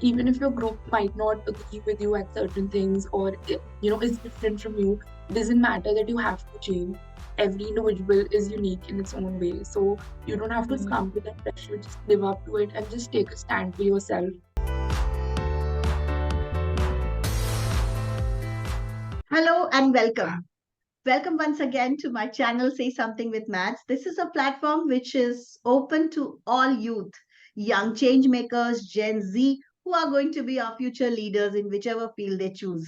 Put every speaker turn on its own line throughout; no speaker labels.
even if your group might not agree with you at certain things, or is different from you, it doesn't matter that you have to change. Every individual is unique in its own way, so you don't have to
Mhm.
succumb to that pressure. Just live up to it and just take a stand for yourself.
Hello and welcome. Welcome once again to my channel, Say Something with Maths. This is a platform which is open to all youth, young change makers, Gen Z, who are going to be our future leaders in whichever field they choose.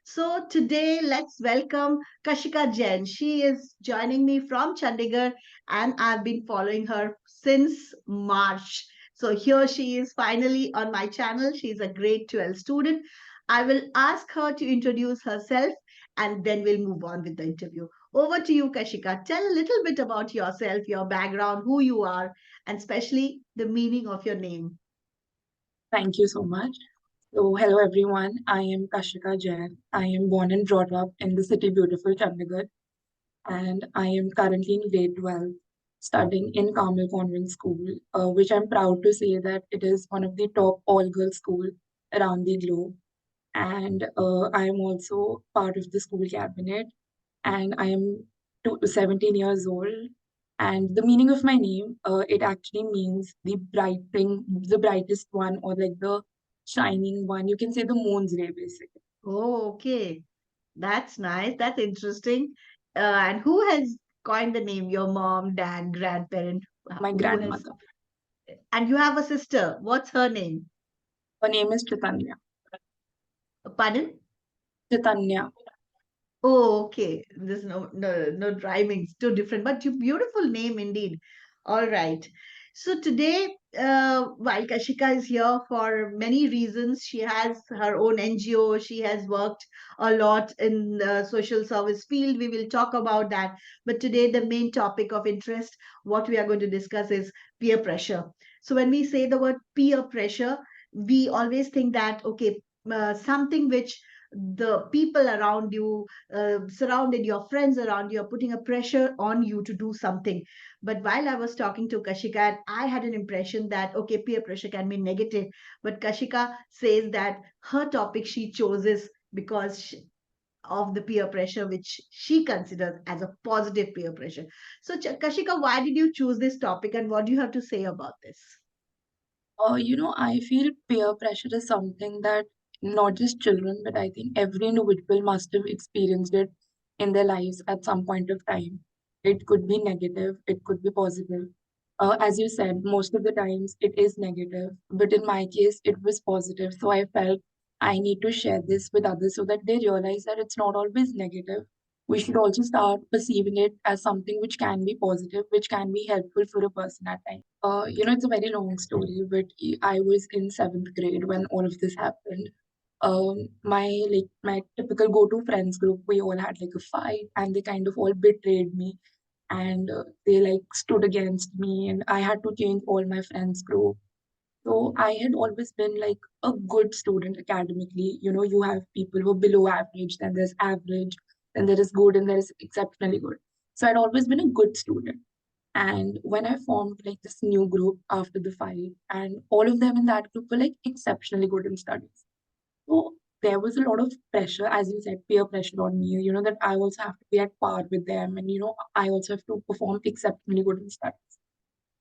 So today, let's welcome Kashika Jain. She is joining me from Chandigarh, and I've been following her since March. So here she is finally on my channel. She's a grade 12 student. I will ask her to introduce herself and then we'll move on with the interview. Over to you, Kashika. Tell a little bit about yourself, your background, who you are, and especially the meaning of your name.
Thank you so much. So, hello everyone. I am Kashika Jain. I am born and brought up in the city beautiful Chandigarh, and I am currently in grade 12, studying in Carmel Convent School, which I'm proud to say that it is one of the top all-girls school around the globe. And I am also part of the school cabinet, and I am 17 years old. And the meaning of my name, it actually means the bright thing, the brightest one, or like the shining one. You can say the moon's ray, basically.
Oh, okay. That's nice. That's interesting. And who has coined the name? Your mom, dad, grandparent?
My
Who has?
grandmother.
And you have a sister. What's her name?
Her name is Chaitanya.
Pardon?
Chaitanya.
Oh, okay. There's no rhyming. It's too different, but you beautiful name indeed. All right. So today, while Kashika is here for many reasons, she has her own NGO. She has worked a lot in the social service field. We will talk about that. But today, the main topic of interest, what we are going to discuss is peer pressure. So when we say the word peer pressure, we always think that okay, something which the people around you surrounded, your friends around you are putting a pressure on you to do something. But while I was talking to Kashika, I had an impression that okay, peer pressure can be negative, but Kashika says that her topic she chooses because of the peer pressure which she considers as a positive peer pressure. So Kashika, why did you choose this topic and what do you have to say about this?
I feel peer pressure is something that not just children, but I think every individual must have experienced it in their lives at some point of time. It could be negative, it could be positive. As you said, most of the times it is negative, but in my case, it was positive. So I felt I need to share this with others so that they realize that it's not always negative. We should also start perceiving it as something which can be positive, which can be helpful for a person at times. It's a very long story, but I was in seventh grade when all of this happened. My typical go-to friends group, we all had like a fight, and they kind of all betrayed me, and they like stood against me, and I had to change all my friends group. So I had always been like a good student academically. You have people who are below average, then there's average, then there is good, and there is exceptionally good. So I'd always been a good student. And when I formed like this new group after the fight, and all of them in that group were like exceptionally good in studies. So there was a lot of pressure, as you said, peer pressure on me, that I also have to be at par with them. And, I also have to perform exceptionally good in studies.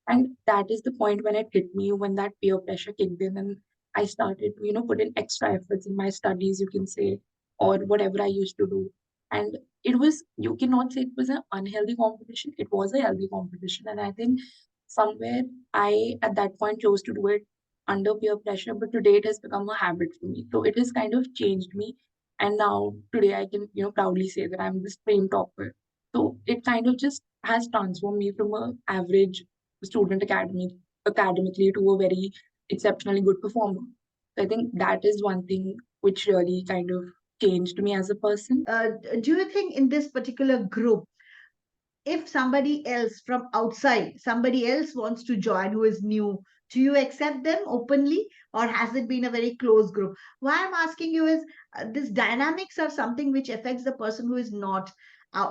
And that is the point when it hit me, when that peer pressure kicked in and I started to, put in extra efforts in my studies, you can say, or whatever I used to do. And it was, you cannot say it was an unhealthy competition. It was a healthy competition. And I think somewhere I, at that point, chose to do it under peer pressure, but today it has become a habit for me. So it has kind of changed me. And now today I can, proudly say that I'm the stream topper. So it kind of just has transformed me from a average student academically to a very exceptionally good performer. So I think that is one thing which really kind of changed me as a person.
Do you think in this particular group, if somebody else from outside, somebody else wants to join who is new, do you accept them openly or has it been a very close group? Why I'm asking you is this dynamics are something which affects the person who is not,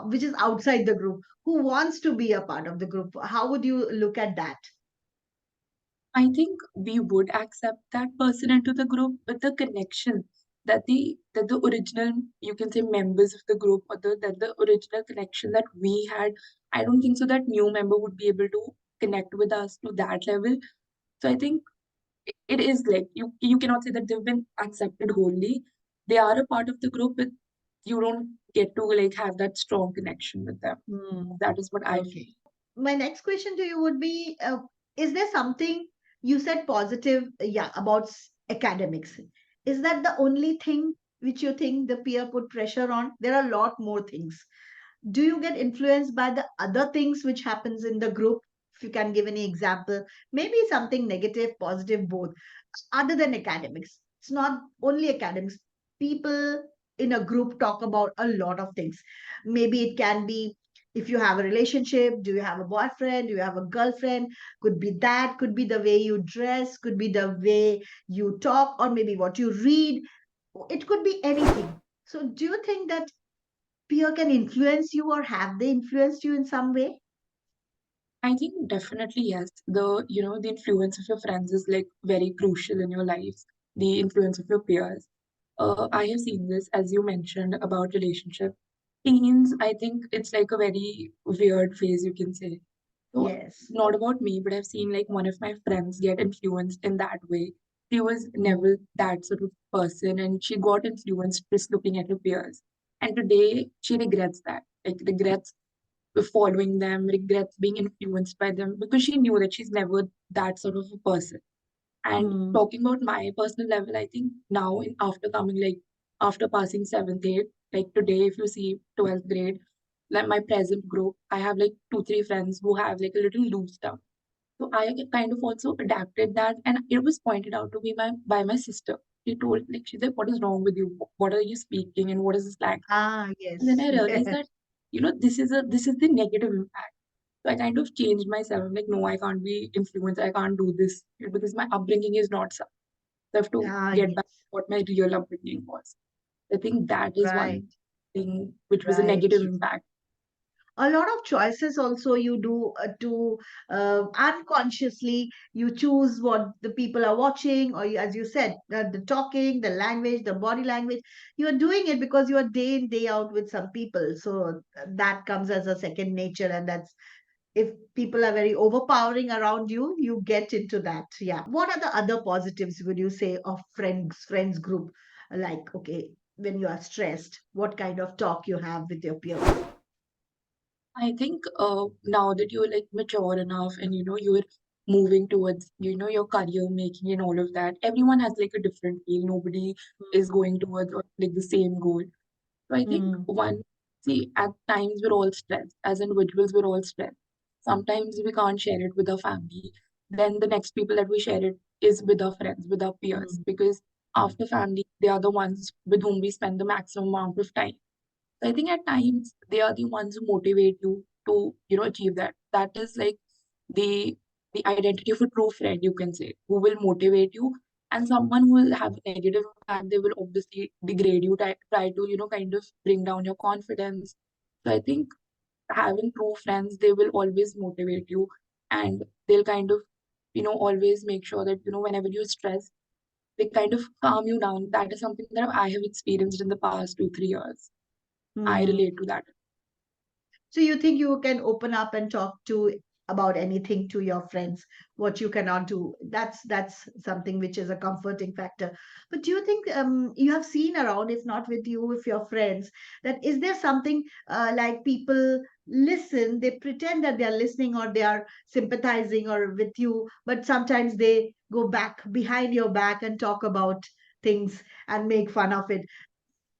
which is outside the group, who wants to be a part of the group. How would you look at that?
I think we would accept that person into the group, but the connection that the original, you can say, members of the group, or the original connection that we had, I don't think so that new member would be able to connect with us to that level. So I think it is like you cannot say that they've been accepted wholly. They are a part of the group, but you don't get to like have that strong connection with them.
Hmm.
That is what I
Okay.
feel.
My next question to you would be, is there something you said positive, yeah, about academics? Is that the only thing which you think the peer put pressure on? There are a lot more things. Do you get influenced by the other things which happens in the group? If you can give any example, maybe something negative, positive, both, other than academics. It's not only academics. People in a group talk about a lot of things. Maybe it can be, if you have a relationship, do you have a boyfriend, do you have a girlfriend, could be that, could be the way you dress, could be the way you talk, or maybe what you read. It could be anything. So do you think that peer can influence you, or have they influenced you in some way?
I think definitely yes. The influence of your friends is like very crucial in your lives. The influence of your peers. I have seen this, as you mentioned, about relationship. Teens, I think it's like a very weird phase, you can say. So
Yes.
not about me, but I've seen like one of my friends get influenced in that way. She was
Mm,
never that sort of person, and she got influenced just looking at her peers. And today she regrets that. Like regrets following them, regrets being influenced by them because she knew that she's never that sort of a person. And
mm,
talking about my personal level, I think now in after coming like after passing seventh, eighth, like today, if you see 12th grade, like my present group, I have like two, three friends who have like a little loose tongue. So I kind of also adapted that, and it was pointed out to me by my sister. She told like she's like, "What is wrong with you? What are you speaking? And what is this slang?"
ah,
And then
yes.
I realized that this is the negative impact. So I kind of changed myself. I'm like, no, I can't be influenced. I can't do this because my upbringing is not such. So I have to
Ah,
get back
yes.
to what my real upbringing was. I think that is
Right,
one thing which was a
right.
negative impact.
A lot of choices also you do to unconsciously you choose what the people are watching, or as you said, the talking, the language, the body language. You are doing it because you are day in day out with some people, so that comes as a second nature, and that's, if people are very overpowering around you, you get into that. Yeah. What are the other positives, would you say, of friends group? Like, okay, when you are stressed, what kind of talk you have with your peers?
I think now that you're like mature enough and you're moving towards your career making and all of that, everyone has like a different feel. Nobody is going towards like the same goal. So I think
Mm,
see, at times we're all stressed. As individuals, we're all stressed. Sometimes we can't share it with our family. Then the next people that we share it is with our friends, with our peers,
mm,
because after family, they are the ones with whom we spend the maximum amount of time. So I think at times they are the ones who motivate you to, achieve that. That is like the the identity of a true friend, you can say, who will motivate you. And someone who will have a negative impact, they will obviously degrade you, try to, kind of bring down your confidence. So I think having true friends, they will always motivate you, and they'll kind of, always make sure that, whenever you're stressed, they kind of calm you down. That is something that I have experienced in the past 2, 3 years. I
mm.
relate to that.
So you think you can open up and talk to about anything to your friends, what you cannot do? That's something which is a comforting factor. But do you think you have seen around, if not with you, with your friends, that is there something like people listen, they pretend that they are listening or they are sympathizing or with you, but sometimes they go back behind your back and talk about things and make fun of it?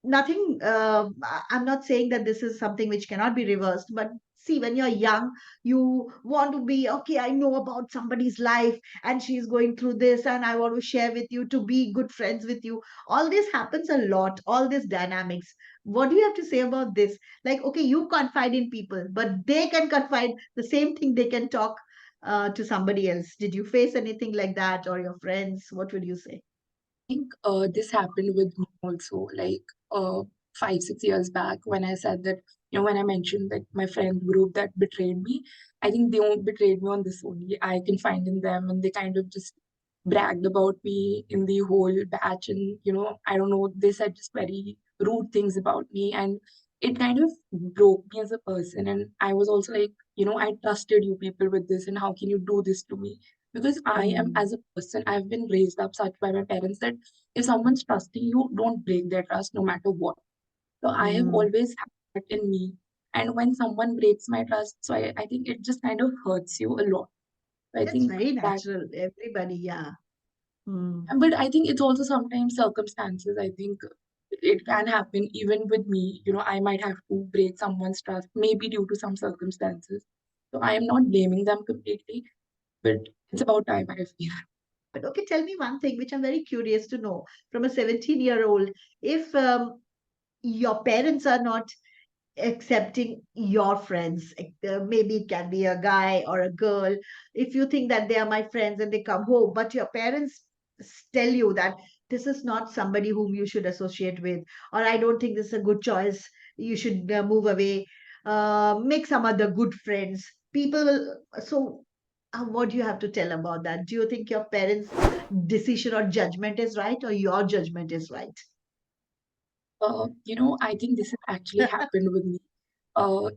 Nothing, I'm not saying that this is something which cannot be reversed, but see, when you're young, you want to be, okay, I know about somebody's life and she's going through this and I want to share with you, to be good friends with you. All this happens a lot, all this dynamics. What do you have to say about this? Like, okay, you confide in people, but they can confide the same thing, they can talk to somebody else. Did you face anything like that, or your friends? What would you say?
I think this happened with me also. Like 5, 6 years back when I said that, when I mentioned that my friend group that betrayed me, I think they won't betrayed me on this only. I can find in them, and they kind of just bragged about me in the whole batch. And, I don't know, they said just very rude things about me. And it kind of broke me as a person. And I was also like, I trusted you people with this, and how can you do this to me? Because I am,
Mm.
as a person, I've been raised up such by my parents that if someone's trusting you, don't break their trust no matter what. So I have
Mm.
always had that in me. And when someone breaks my trust, so I think it just kind of hurts you a lot. I
That's
think
very
that,
natural. Everybody, yeah. Mm.
but I think it's also sometimes circumstances. I think it can happen even with me. I might have to break someone's trust, maybe due to some circumstances. So I am not blaming them completely, but it's about time, I feel.
But okay, tell me one thing which I'm very curious to know from a 17-year-old. If your parents are not accepting your friends, maybe it can be a guy or a girl, if you think that they are my friends and they come home, but your parents tell you that this is not somebody whom you should associate with, or I don't think this is a good choice, you should move away, make some other good friends, people will, so what do you have to tell about that? Do you think your parents decision or judgment is right, or your judgment is right?
I think this has actually happened with me.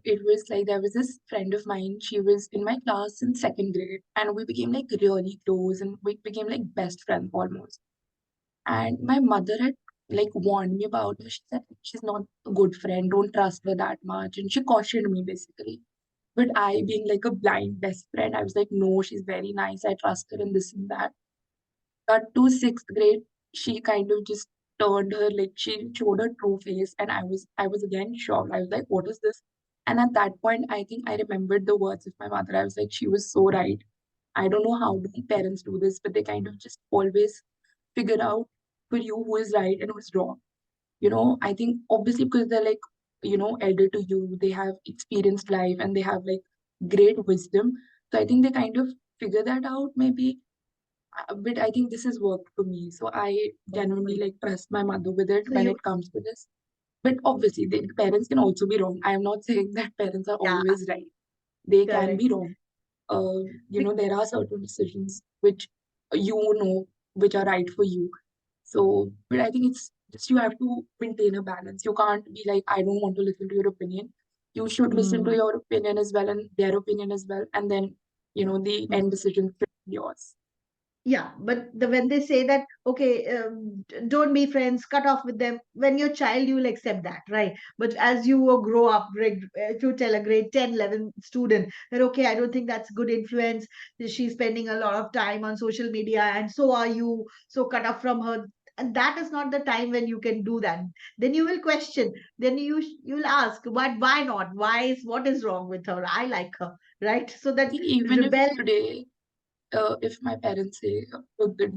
It was like there was this friend of mine. She was in my class in second grade, and we became like really close, and we became like best friends almost. And my mother had like warned me about her. She said she's not a good friend. Don't trust her that much, and she cautioned me basically. But I, being like a blind best friend, I was like, no, she's very nice. I trust her and this and that. Cut to sixth grade, she kind of just turned her, like she showed her true face, and I was again shocked. I was like, what is this? And at that point, I think I remembered the words of my mother. I was like, she was so right. I don't know how do parents do this, but they kind of just always figure out for you who is right and who is wrong. I think obviously because they're like, elder to you, they have experienced life and they have like great wisdom. So I think they kind of figure that out maybe. But I think this has worked for me. So I genuinely like trust my mother with it
So
when
you,
it comes to this. But obviously, the parents can also be wrong. I am not saying that parents are
yeah,
always right. They can
correct.
be wrong. There are certain decisions which you know which are right for you. So, but I think it's just you have to maintain a balance. You can't be like, I don't want to listen to your opinion. You should listen to
Mm.
your opinion as well and their opinion as well. And then, the end decision should be yours.
Yeah, but when they say that, okay, don't be friends, cut off with them, when you're child, you will accept that, right? But as you grow up, if you tell a grade 10, 11 student that, okay, I don't think that's good influence, she's spending a lot of time on social media, and so are you, so cut off from her. And that is not the time when you can do that. Then you will question. Then you will ask, why not? What is wrong with her? I like her, right? So
I
that
think even if
rebel.
today, if my parents say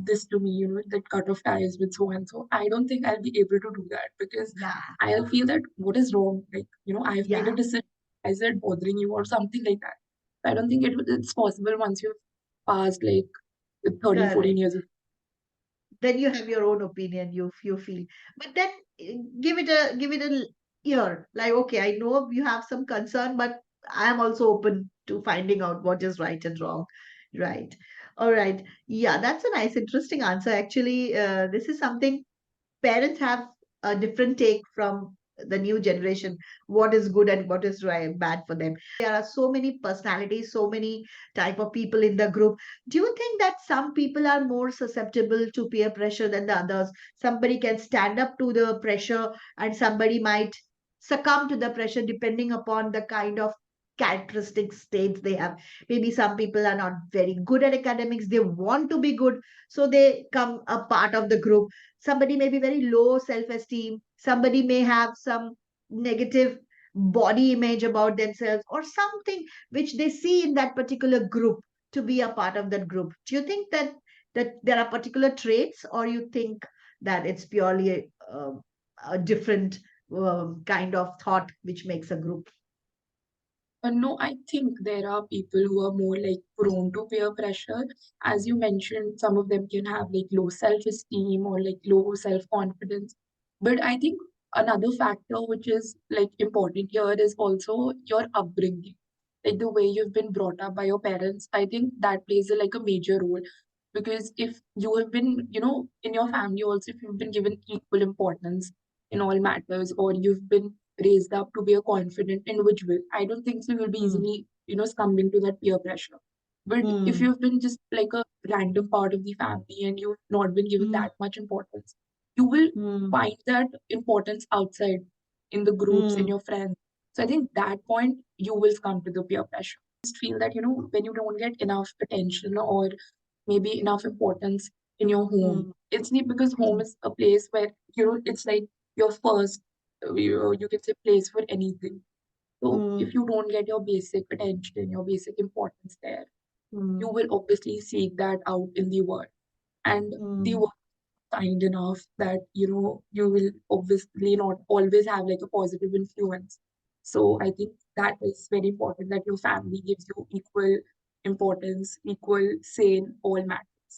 this to me, that cut off ties with so and so, I don't think I'll be able to do that because
Yeah,
I'll feel that what is wrong? Like, I've made
yeah,
a decision. Is it bothering you or something like that? I don't think it's possible once you've passed like 13, 14
correct.
years of.
Then you have your own opinion, you feel, but then give it a ear, like, okay, I know you have some concern, but I am also open to finding out what is right and wrong, right? All right, yeah, that's a nice interesting answer actually. This is something parents have a different take from the new generation, what is good and what is right, bad for them. There are so many personalities, so many type of people in the group. Do you think that some people are more susceptible to peer pressure than the others? Somebody can stand up to the pressure, and somebody might succumb to the pressure depending upon the kind of characteristic states they have. Maybe some people are not very good at academics, they want to be good, so they come a part of the group. Somebody may be very low self esteem, somebody may have some negative body image about themselves, or something which they see in that particular group to be a part of that group. Do you think that there are particular traits, or you think that it's purely a different kind of thought which makes a group?
No, I think there are people who are more like prone to peer pressure. As you mentioned, some of them can have like low self-esteem or like low self-confidence. But I think another factor which is like important here is also your upbringing, like the way you've been brought up by your parents. I think that plays a, like a major role, because if you have been, in your family also, if you've been given equal importance in all matters, or you've been raised up to be a confident individual, I don't think so you'll be
Hmm.
easily, succumbing to that peer pressure. But if
Hmm.
you've been just like a random part of the family and you've not been given
Hmm.
that much importance, you will
Hmm.
find that importance outside in the groups, in
Hmm.
your friends. So I think that point you will come to the peer pressure. Just feel that, when you don't get enough attention or maybe enough importance in your home,
Hmm.
it's not because home is a place where, it's like your first, you can say, place for anything. So
Hmm.
if you don't get your basic attention, your basic importance there, you
Hmm.
will obviously seek that out in the world. And the
Hmm.
world is kind enough that, you will obviously not always have like a positive influence. So I think that is very important, that your family gives you equal importance, equal say in all matters.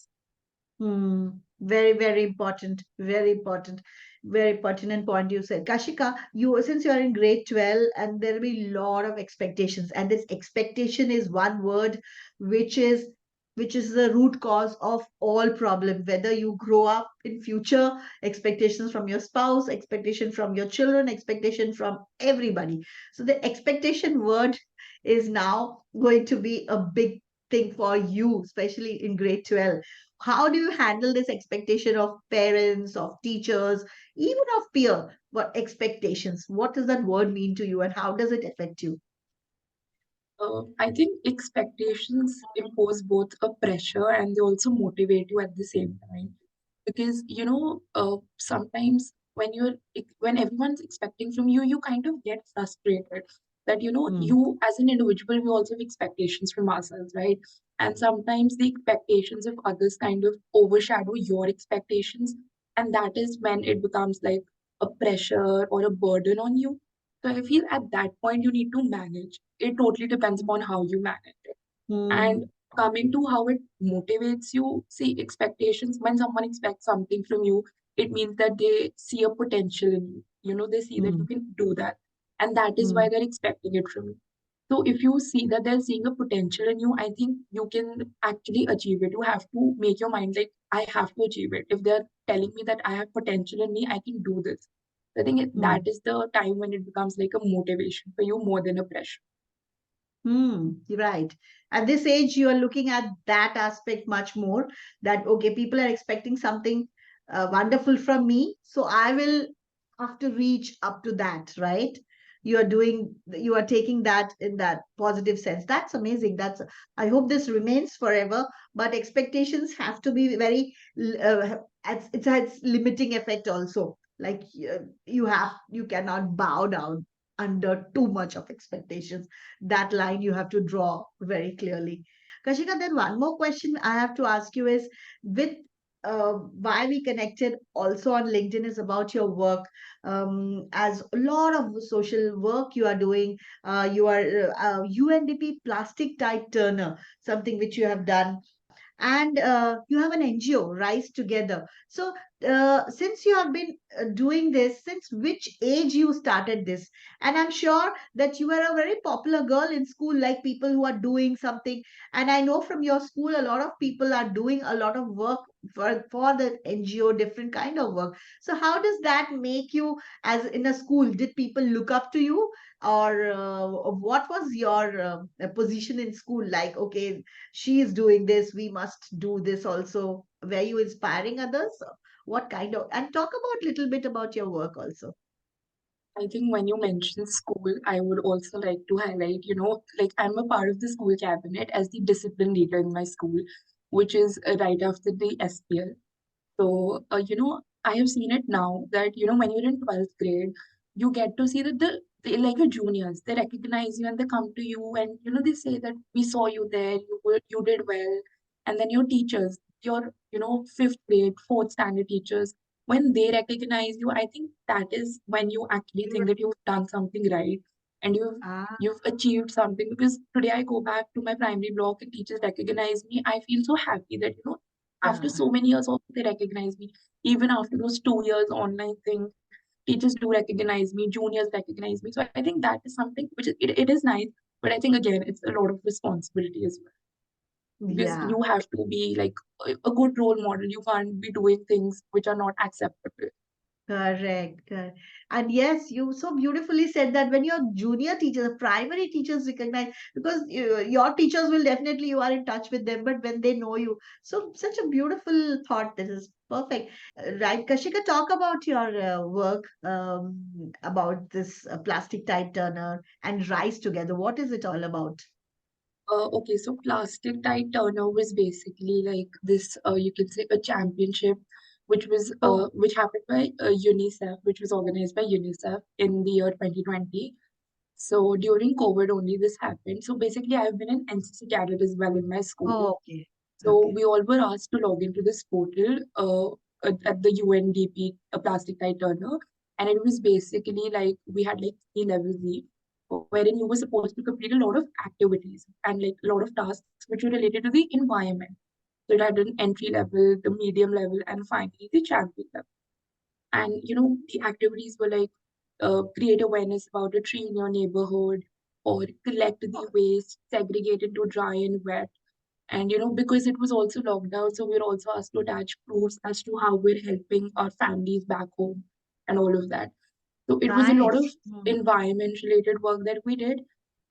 Hmm. Very, very important. Very important. Very pertinent point you said. Kashika, you since you are in grade 12 and there will be a lot of expectations, and this expectation is one word which is the root cause of all problem. Whether you grow up in future, expectations from your spouse, expectation from your children, expectation from everybody. So the expectation word is now going to be a big thing for you, especially in grade 12. How do you handle this expectation of parents, of teachers, even of peer? What expectations? What does that word mean to you, and how does it affect you?
I think expectations impose both a pressure and they also motivate you at the same time. Because, sometimes when everyone's expecting from you, you kind of get frustrated that,
Hmm.
you as an individual, we also have expectations from ourselves, right? And sometimes the expectations of others kind of overshadow your expectations. And that is when it becomes like a pressure or a burden on you. So I feel at that point you need to manage. It totally depends upon how you manage it.
Hmm.
And coming to how it motivates you, see, expectations, when someone expects something from you, it means that they see a potential in you. They see that
Hmm.
you can do that. And that is why
Hmm.
they're expecting it from you. So if you see that they're seeing a potential in you, I think you can actually achieve it. You have to make your mind like, I have to achieve it. If they're telling me that I have potential in me, I can do this. I think
Hmm.
that is the time when it becomes like a motivation for you more than a pressure.
Hmm, you're right. At this age, you are looking at that aspect much more. That okay, people are expecting something wonderful from me, so I will have to reach up to that, right? You are taking that in that positive sense. That's amazing. I hope this remains forever. But expectations have to be very, it has limiting effect also. Like you cannot bow down under too much of expectations. That line you have to draw very clearly. Kashika, then one more question I have to ask you is with why we connected also on LinkedIn is about your work. As a lot of social work you are doing, you are UNDP plastic type turner, something which you have done, and you have an NGO, Rise Together. So, since you have been doing this, since which age you started this? And I'm sure that you were a very popular girl in school, like people who are doing something. And I know from your school, a lot of people are doing a lot of work for the NGO, different kind of work. So, how does that make you, as in a school? Did people look up to you? Or what was your position in school? Like, okay, she is doing this, we must do this also. Were you inspiring others? What kind of, and talk about little bit about your work also.
I think when you mention school, I would also like to highlight, like I'm a part of the school cabinet as the discipline leader in my school, which is right after the SPL. So, I have seen it now that, when you're in 12th grade, you get to see that they like your juniors, they recognize you and they come to you and, they say that we saw you there, you did well. And then your teachers, your, fifth grade, fourth standard teachers, when they recognize you, I think that is when you actually think that you've done something right and
Ah,
you've achieved something. Because today I go back to my primary block and teachers recognize me. I feel so happy that, after
ah,
so many years also they recognize me, even after those 2 years online thing. teachers do recognize me, juniors recognize me. So I think that is something which it is nice, but I think again it's a lot of responsibility as well, because
Yeah.
you have to be like a good role model. You can't be doing things which are not acceptable.
Correct, correct. And yes, you so beautifully said that when your junior teachers, primary teachers recognize, because your teachers will definitely, you are in touch with them, but when they know you, so such a beautiful thought. This is perfect. Right, Kashika, talk about your work about this plastic tide turner and Rise Together. What is it all about?
Okay, so plastic tide turner was basically like this, you can say a championship,
Oh,
which happened by UNICEF, which was organized by UNICEF in the year 2020. So during COVID only this happened. So basically, I've been an NCC cadet as well in my school.
oh, okay,
So
okay.
we all were asked to log into this portal at the UNDP, a plastic tide turner, and it was basically like we had like three levels each, wherein you were supposed to complete a lot of activities and like a lot of tasks which were related to the environment. So it had an entry level, the medium level, and finally the champion level. And the activities were like create awareness about a tree in your neighborhood, or collect the waste, segregate into dry and wet. And because it was also lockdown, so we were also asked to attach proofs as to how we're helping our families back home and all of that. So it was a lot of
Nice. Hmm.
environment related work that we did.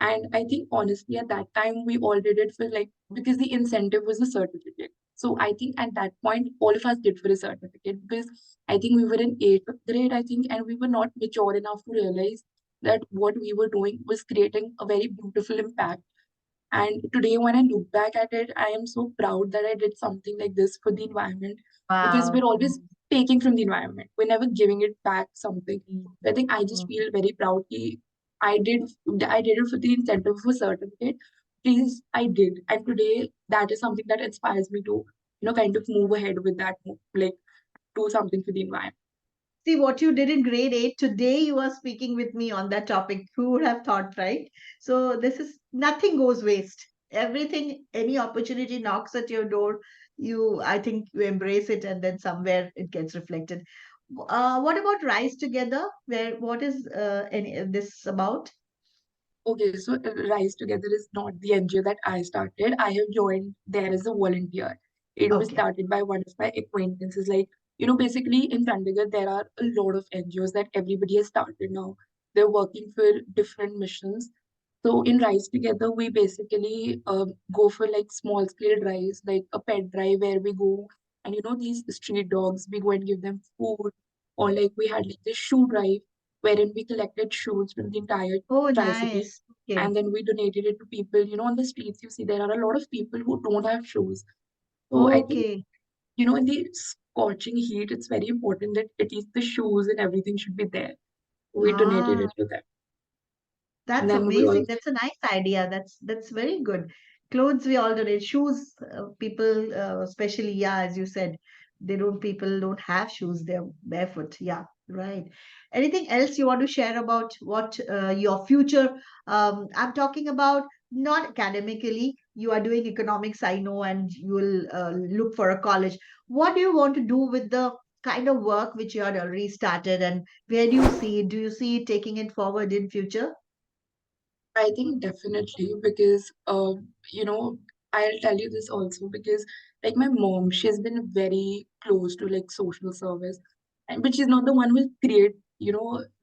And I think honestly at that time we all did it for like because the incentive was a certificate. So I think at that point all of us did for a certificate, because I think we were in eighth grade, I think, and we were not mature enough to realize that what we were doing was creating a very beautiful impact. And today, when I look back at it, I am so proud that I did something like this for the environment, because we're
Wow.
always taking from the environment. We're never giving it back something.
Hmm.
So I think I just feel very proud that I did I did it for the incentive for certificate. Please, I did. And today that is something that inspires me to, kind of move ahead with that, like do something for the environment.
See what you did in grade 8. Today you are speaking with me on that topic. Who would have thought, right? So this is nothing goes waste. Everything, any opportunity knocks at your door, I think you embrace it and then somewhere it gets reflected. What about Rise Together? What is this about?
Okay, so Rise Together is not the NGO that I started. I have joined there as a volunteer. It was
Okay.
started by one of my acquaintances. Like, basically in Chandigarh, there are a lot of NGOs that everybody has started now. They're working for different missions. So in Rise Together, we basically go for like small scale drives, like a pet drive where we go and these street dogs, we go and give them food. Or like we had like this shoe drive wherein we collected shoes from the entire
Oh,
Tri-City,
nice. Okay.
and then we donated it to people. On the streets, you see there are a lot of people who don't have shoes. So I think,
Okay.
in the scorching heat, it's very important that at least the shoes and everything should be there. We donated
Ah.
it to them. And
That's
then we
amazing.
all
That's a nice idea. That's very good. Clothes we all donate. Shoes, people, especially, yeah, as you said, people don't have shoes. They're barefoot. Yeah, right. Anything else you want to share about what your future? I'm talking about not academically. You are doing economics, I know, and you will look for a college. What do you want to do with the kind of work which you had already started, and where do you see it? Do you see it taking it forward in future?
I think definitely because I'll tell you this also because like my mom, she's been very close to like social service, and but she's not the one who will create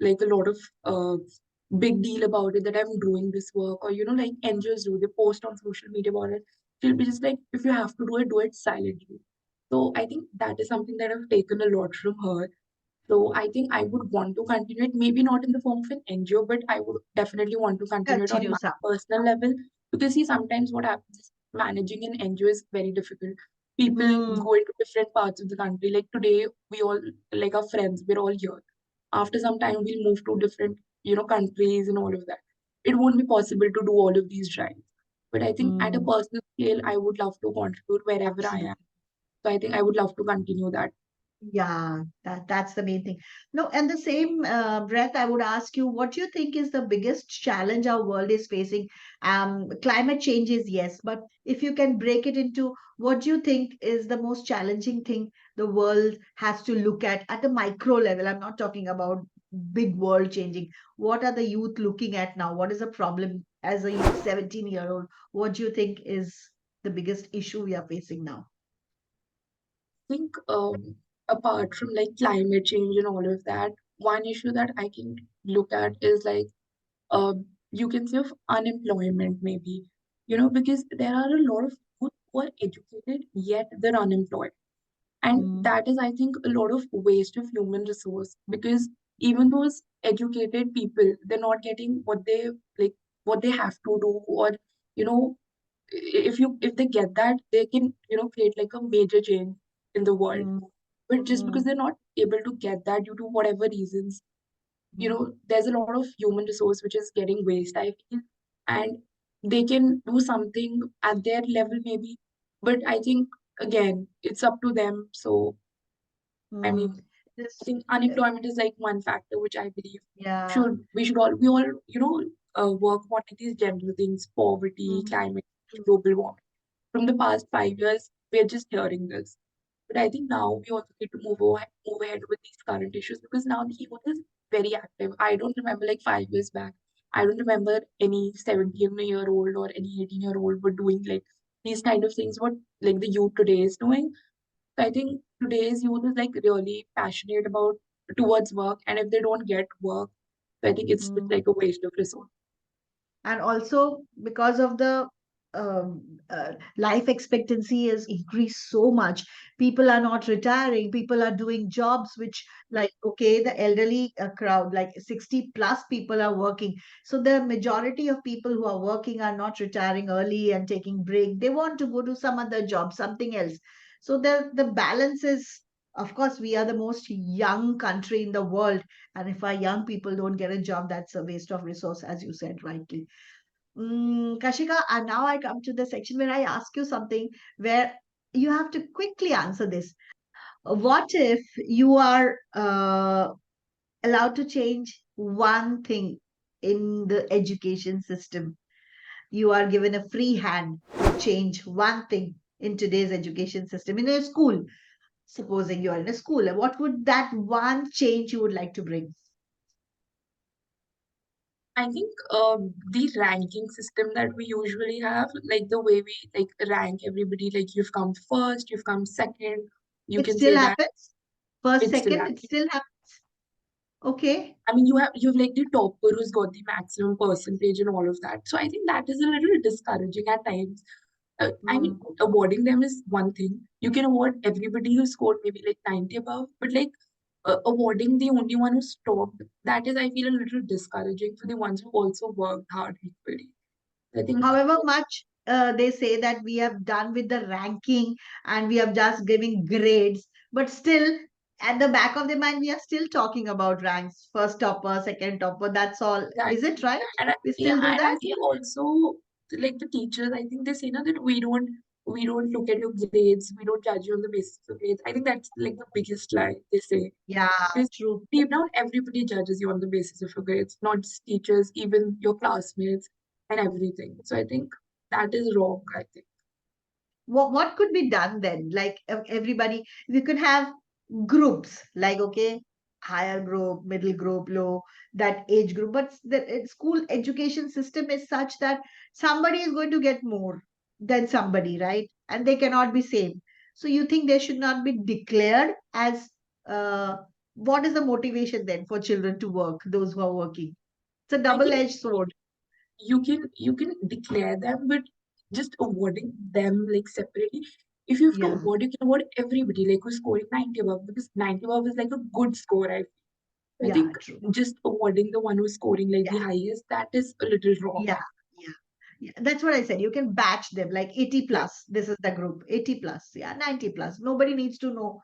like a lot of big deal about it that I'm doing this work, or like NGOs do, they post on social media about it. She'll be just like, if you have to do it silently. So I think that is something that I've taken a lot from her. So I think I would want to continue it, maybe not in the form of an NGO, but I would definitely want to continue it on
Continue
my
some.
personal level. Because see, sometimes what happens is managing an NGO is very difficult. People
Hmm.
go into different parts of the country. Like today, we all like our friends, we're all here. After some time, we'll move to different, countries and all of that. It won't be possible to do all of these drives. But I think at a
Hmm.
personal scale, I would love to contribute wherever I am.
Absolutely.
So I think I would love to continue that.
Yeah, that's the main thing. No, and the same breath, I would ask you, what do you think is the biggest challenge our world is facing? Climate change is yes, but if you can break it into what do you think is the most challenging thing the world has to look at a micro level? I'm not talking about big world changing? What are the youth looking at now? What is the problem as a 17-year-old? What do you think is the biggest issue we are facing now?
think apart from like climate change and all of that, one issue that I can look at is like uh, you can say of unemployment maybe, because there are a lot of people who are educated yet they're unemployed. And
Mm,
that is, I think, a lot of waste of human resource because even those educated people, they're not getting like what they have to do, or you know, if they get that, they can create like a major change in the world.
mm,
But just because
mm,
they're not able to get that due to whatever reasons,
mm,
there's a lot of human resource which is getting waste, I feel, and they can do something at their level maybe. But I think again, it's up to them. So I mean,
mm.
I
This,
think
uh,
unemployment is like one factor which I believe
yeah.
we all work on these general things: poverty,
Mm,
climate, global warming. From the past 5 years, we're just hearing this. But I think now we also need to move ahead with these current issues because now the youth is very active. I don't remember like 5 years back. I don't remember any 17-year-old or any 18-year-old were doing like these kind of things what like the youth today is doing. So I think today's youth is like really passionate about towards work, and if they don't get work, so I think it's just
mm.
like a waste of resource.
And also because of the life expectancy has increased so much, people are not retiring, people are doing jobs which, like, okay, the elderly crowd, like 60 plus people are working, so the majority of people who are working are not retiring early and taking break. They want to go to some other job, something else. So the balance is, of course, we are the most young country in the world, and if our young people don't get a job, that's a waste of resource, as you said rightly. Kashika, and now I come to the section where I ask you something where you have to quickly answer this. What if you are allowed to change one thing in the education system? You are given a free hand to change one thing in today's education system in a school. Supposing you are in a school, what would that one change you would like to bring?
I think the ranking system that we usually have, like the way we like rank everybody, like you've come first, you've come second, you
It
can
still
say that
happens. First,
it's still
second, it
happening.
still happens. Okay.
I mean, you have like the topper who's got the maximum percentage and all of that. So I think that is a little discouraging at times. I mean,
Hmm.
awarding them is one thing. You can award everybody who scored maybe like 90 above, but like awarding the only one who stopped, that is, I feel, a little discouraging for the ones who also worked hard equally. I think,
However much they say that we have done with the ranking and we have just giving grades, but still at the back of the mind we are still talking about ranks, first topper, second topper, that's all. Is it
exactly.
right? We
Yeah,
still do
and I
that?
feel also like the teachers, I think they say now that we don't look at your grades, we don't judge you on the basis of grades. I think that's like the biggest lie they say.
Yeah,
Because
true.
deep down, everybody judges you on the basis of your grades, not just teachers, even your classmates and everything. So I think that is wrong, I think.
What could be done then? Like everybody, we could have groups, like, okay, higher group, middle group, low, that age group, but the school education system is such that somebody is going to get more than somebody, right? And they cannot be same. So you think they should not be declared as uh, what is the motivation then for children to work, those who are working? It's a
I think
double-edged sword.
you can declare them, but just awarding them like separately. If you have to
Yeah,
award, you can award everybody like who's scoring 90 above because 90 above is like a good score. I
yeah,
think
true.
just awarding the one who's scoring like the highest, that is a little wrong.
Yeah, yeah, yeah. That's what I said. You can batch them like 80
Yeah,
plus. This is the group. 80 plus. Yeah, 90 plus. Nobody needs to know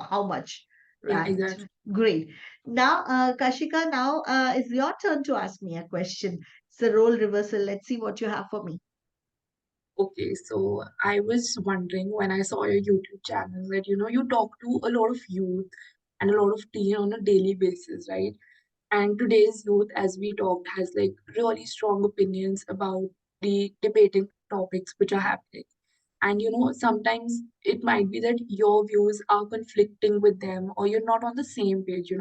how much.
yeah,
Right.
exactly.
Great. Now, Kashika, now it's your turn to ask me a question. It's a role reversal. Let's see what you have for me.
Okay, so I was wondering when I saw your YouTube channel that you talk to a lot of youth and a lot of teen on a daily basis, right? And today's youth, as we talked, has like really strong opinions about the debating topics which are happening. And sometimes it might be that your views are conflicting with them or you're not on the same page.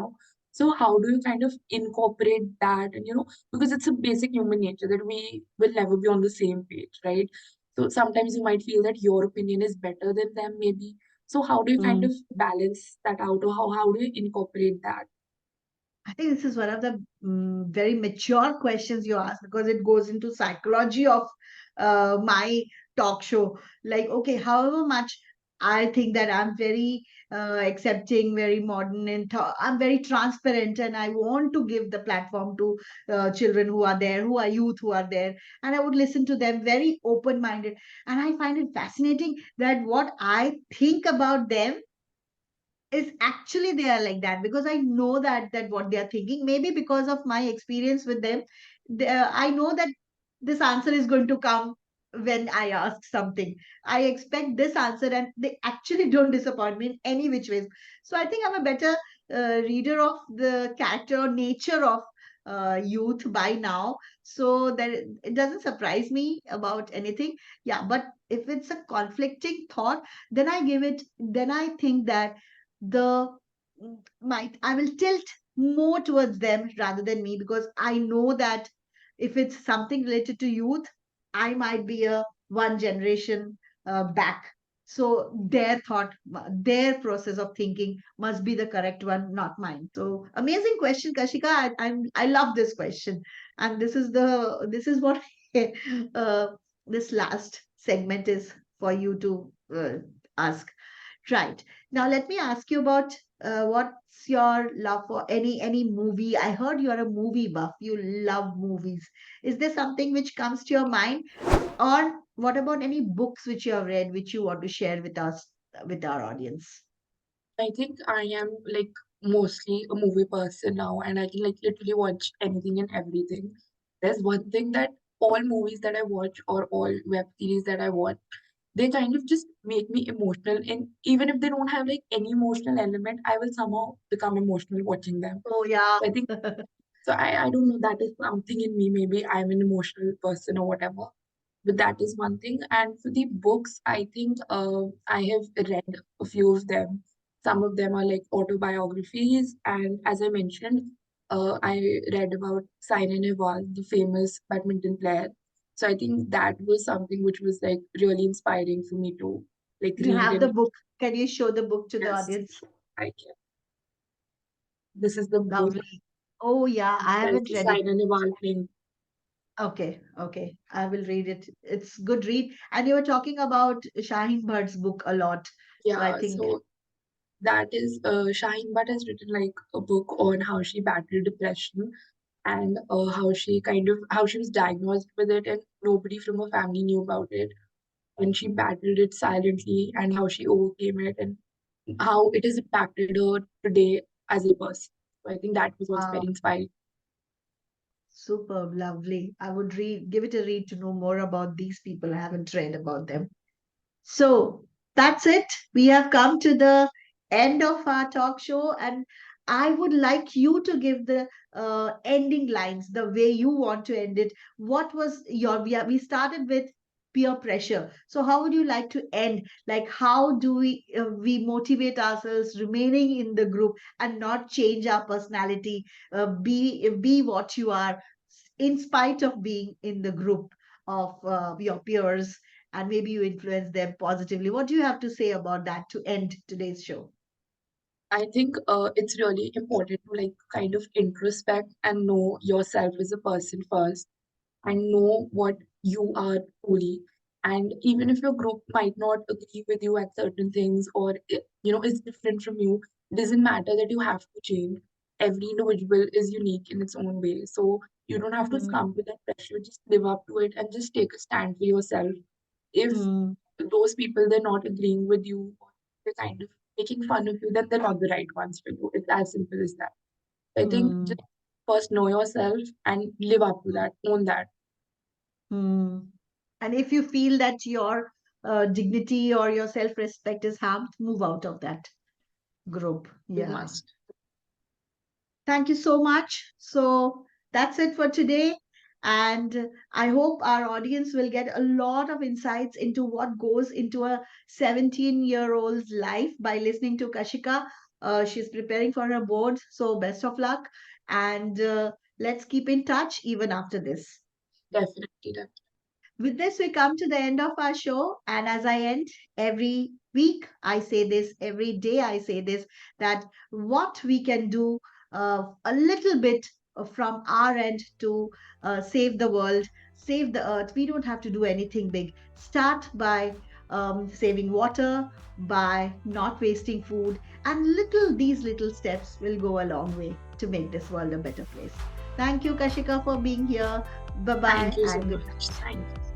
So how do you kind of incorporate that? And because it's a basic human nature that we will never be on the same page, right? So sometimes you might feel that your opinion is better than them, maybe. So how do you kind
Mm.
of balance that out, or how do you incorporate that?
I think this is one of the very mature questions you ask, because it goes into psychology of my talk show. Like, okay, however much I think that I'm very accepting, very modern, and I'm very transparent, and I want to give the platform to children who are there, who are youth who are there, and I would listen to them very open minded. And I find it fascinating that what I think about them is actually they are like that, because I know that what they are thinking, maybe because of my experience with them, I know that this answer is going to come when I ask something. I expect this answer, and they actually don't disappoint me in any which ways. So I think I'm a better reader of the character or nature of youth by now, so that it doesn't surprise me about anything. Yeah, but if it's a conflicting thought, then I think that the might I will tilt more towards them rather than me, because I know that if it's something related to youth, I might be a one generation back. So their thought, their process of thinking must be the correct one, not mine. So amazing question, Kashika. I love this question, and this is what uh, this last segment is for you to ask. Right. Now let me ask you about what's your love for any movie? I heard you're a movie buff. You love movies. Is there something which comes to your mind? Or what about any books which you have read which you want to share with us, with our audience?
I think I am like mostly a movie person now, and I can like literally watch anything and everything. There's one thing that all movies that I watch or all web series that I watch, they kind of just make me emotional. And even if they don't have like any emotional element, I will somehow become emotional watching them.
Oh yeah.
So I think so. I don't know. That is something in me. Maybe I'm an emotional person or whatever. But that is one thing. And for the books, I think I have read a few of them. Some of them are like autobiographies. And as I mentioned, I read about Saina Nehwal, the famous badminton player. So I think that was something which was like really inspiring for me to like
You
read.
have the
And
book. Can you show the book to the
yes,
audience?
I can. This is the book.
Lovely. Oh yeah, I
There's
haven't
the
read it.
Saina Nehwal playing.
Okay, okay. I will read it. It's good read. And you were talking about Shaheen Bhatt's book a lot. So I
Yeah,
think,
so that is Shaheen Bhatt has written like a book on how she battled depression and how she how she was diagnosed with it and nobody from her family knew about it and she battled it silently and how she overcame it and how it has impacted her today as a person. So I think that was what's
wow,
very inspiring.
superb, lovely. I would give it a read to know more about these people. I haven't read about them. So that's it. We have come to the end of our talk show, and I would like you to give the ending lines the way you want to end it. What was your, we started with peer pressure. So, how would you like to end? Like, how do we motivate ourselves remaining in the group and not change our personality? Be what you are in spite of being in the group of your peers, and maybe you influence them positively. What do you have to say about that to end today's show?
I think it's really important to like kind of introspect and know yourself as a person first and know what you are truly. And even if your group might not agree with you at certain things or is different from you, it doesn't matter that you have to change. Every individual is unique in its own way. So you don't have to
Mm,
succumb to that pressure. Just live up to it and just take a stand for yourself. If
mm,
those people they're not agreeing with you or they're kind of making fun of you, then they're not the right ones for you. It's as simple as that. I think
mm,
just first know yourself and live up to that, own that.
mm. And if you feel that your dignity or your self respect is harmed, move out of that group.
You
Yeah.
must.
Thank you so much. So that's it for today. And I hope our audience will get a lot of insights into what goes into a 17-year-old's life by listening to Kashika. She's preparing for her board, so best of luck. And let's keep in touch even after this.
Definitely, definitely.
With this, we come to the end of our show. And as I end every week, I say this, every day I say this, that what we can do a little bit from our end to save the world, save the earth. We don't have to do anything big. Start by saving water, by not wasting food, and these little steps will go a long way to make this world a better place. Thank you, Kashika, for being here. Bye bye
Thank you so
and good
much. Thank you.